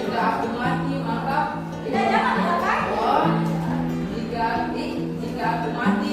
Jika aku mati maka jika aku mati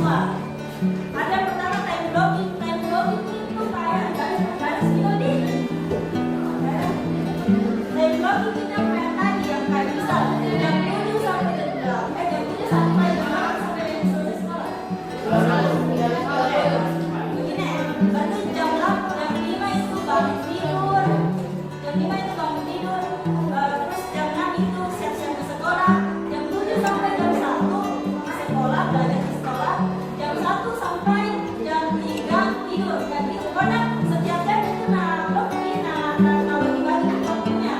dua. Ada yang pertama time blocking itu kayak garis gitu nih. Time blocking itu yang kayak tadi, yang kayak misal jam 7 sampai jam 8 sampai selesai sekolah. Begini, berarti jam 5 itu bangun tidur, terus jam 6 itu siap-siap ke sekolah, jam 7 sampai jam 1 sekolah, belajar di sekolah, jam 1 sampai jam 3 tidur. Dan itu karena setiap jam itu bagi-bagi waktunya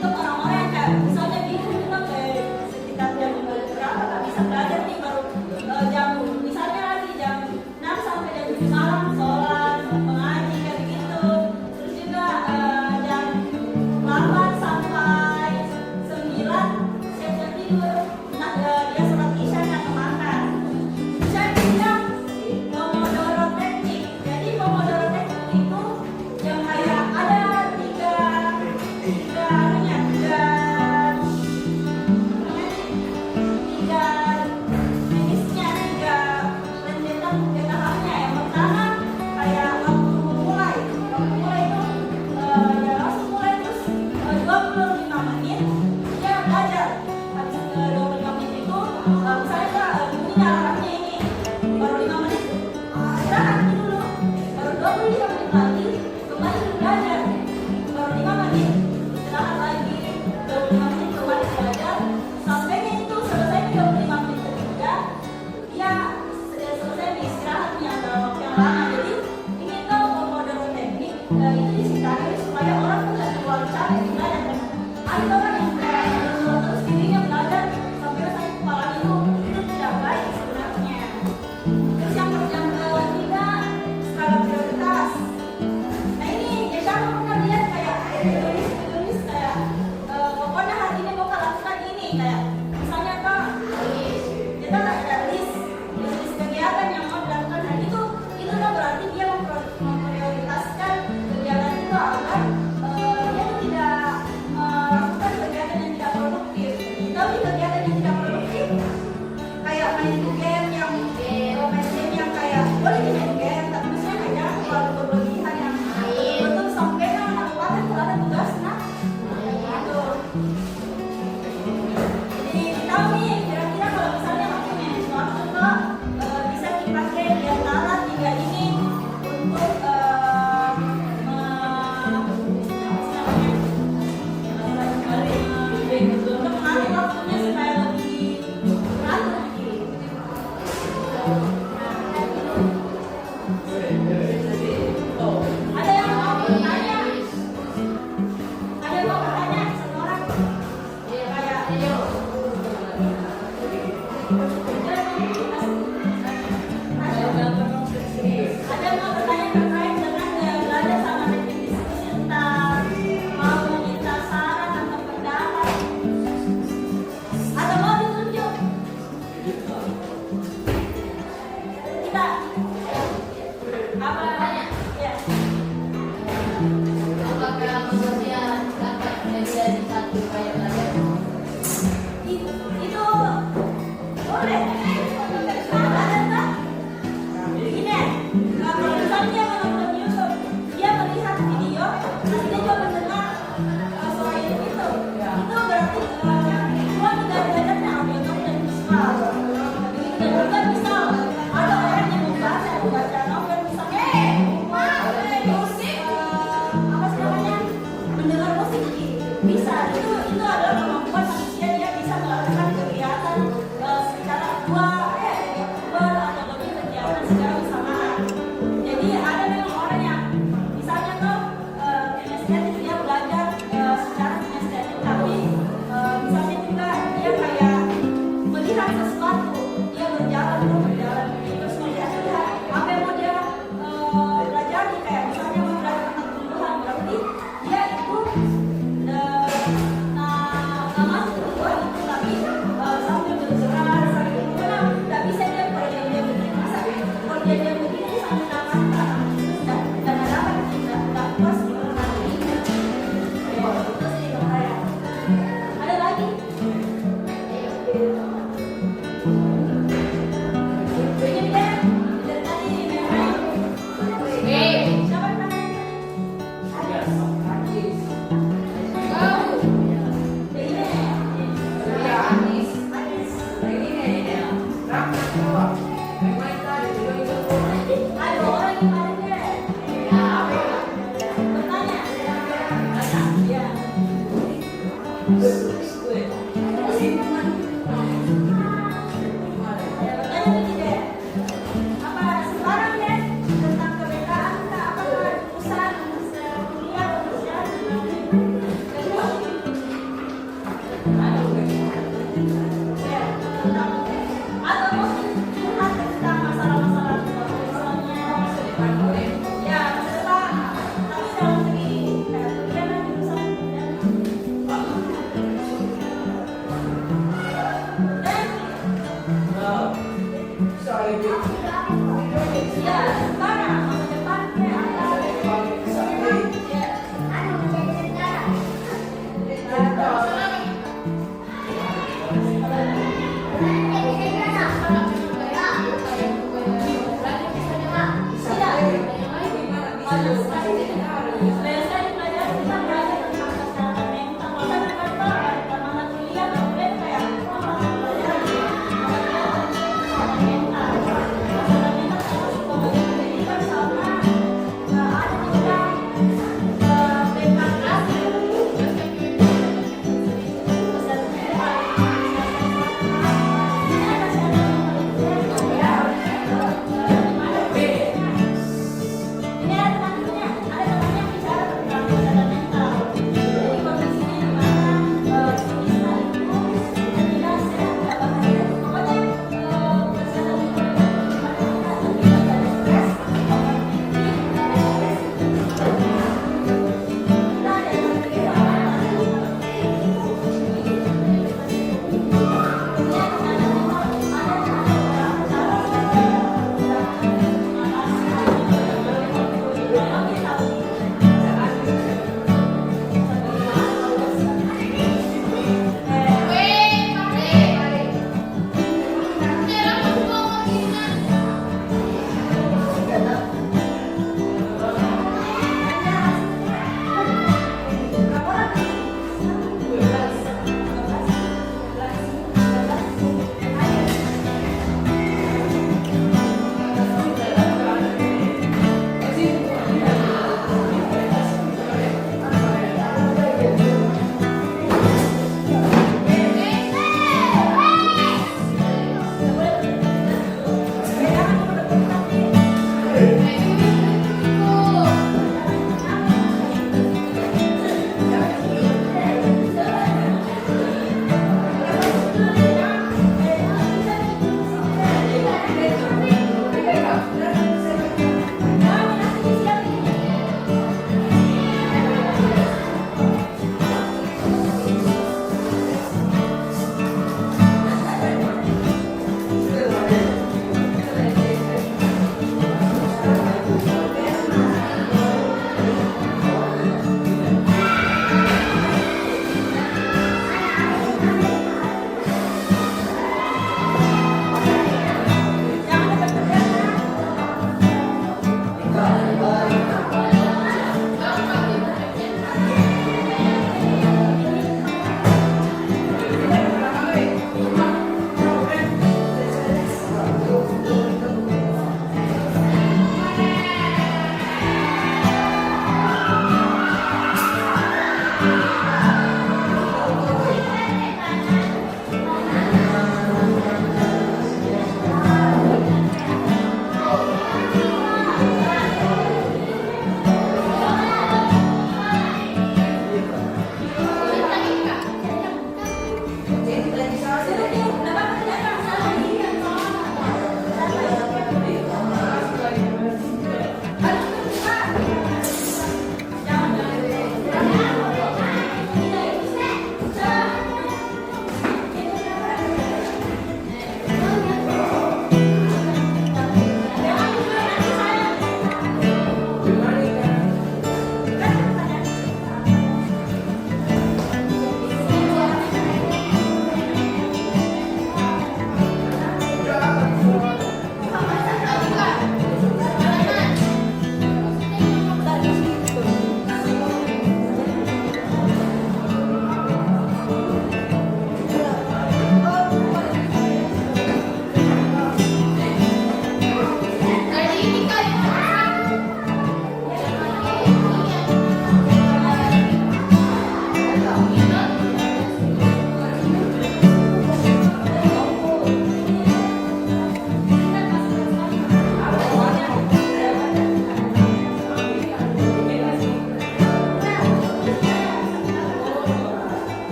untuk orang-orang yang kayak misalnya bingung gitu kayak sekitar jam berapa tak bisa belajar nih, baru jam misalnya lagi jam 6 sampai jam 7 malam sholat mengaji kayak gitu. Terus juga jam 8 sampai 9 siap-siap tidur. Nah, dia sholat isya dan makan. Saya bilang Pomodoro teknik. Jadi Pomodoro teknik itu yang kayak ada tiga jenisnya, tiga rentetan tahapnya. Yang pertama kayak waktu mulai itu ya langsung mulai, terus 25 menit dia belajar. Habis 25 menit itu misalnya bunyi alarmnya ini baru 5 menit istirahat dulu, baru 25 menit lagi kembali belajar, baru 5 menit istirahat lagi, 25 menit kembali belajar sampai itu selesai 25 menit ketiga dia selesai istirahatnya dalam waktu yang lama. Jadi ini tuh Pomodoro teknik itu disingkatkan supaya orang tuh nggak keluar capek belajar. Ada orang yang terus dirinya belajar sampai rasanya kepala itu tidak baik sebenarnya. Terus yang ketiga skala prioritas. Nah ini ya siapa pernah lihat kayak tulis kayak pokoknya hari ini mau lakukan ini, kayak misalnya Kak kita ada list kegiatan yang mau dilakukan hari itu udah berarti dia memprioritaskan kegiatan itu agar dia tidak melakukan kegiatan yang tidak produktif. Tapi kegiatan yang tidak produktif kayak main game yang kayak boleh main game, tapi misalnya jangan terlalu berlebihan yang betul sampai melakukan kalau ada tugas gitu. Jadi tahu nih kira-kira kalau misalnya waktunya waktu kok bisa dipakai di antara tiga ini untuk mengatur waktunya supaya lebih teratur gitu. Ada yang mau bertanya? Ada yang mau bertanya? Satu orang? Kayak ada yang mau bertanya terkait dengan belajar sama teknik diskusi tentang mau minta saran atau pendapat atau mau ditunjuk?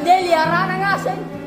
Delia, rana nga, sen.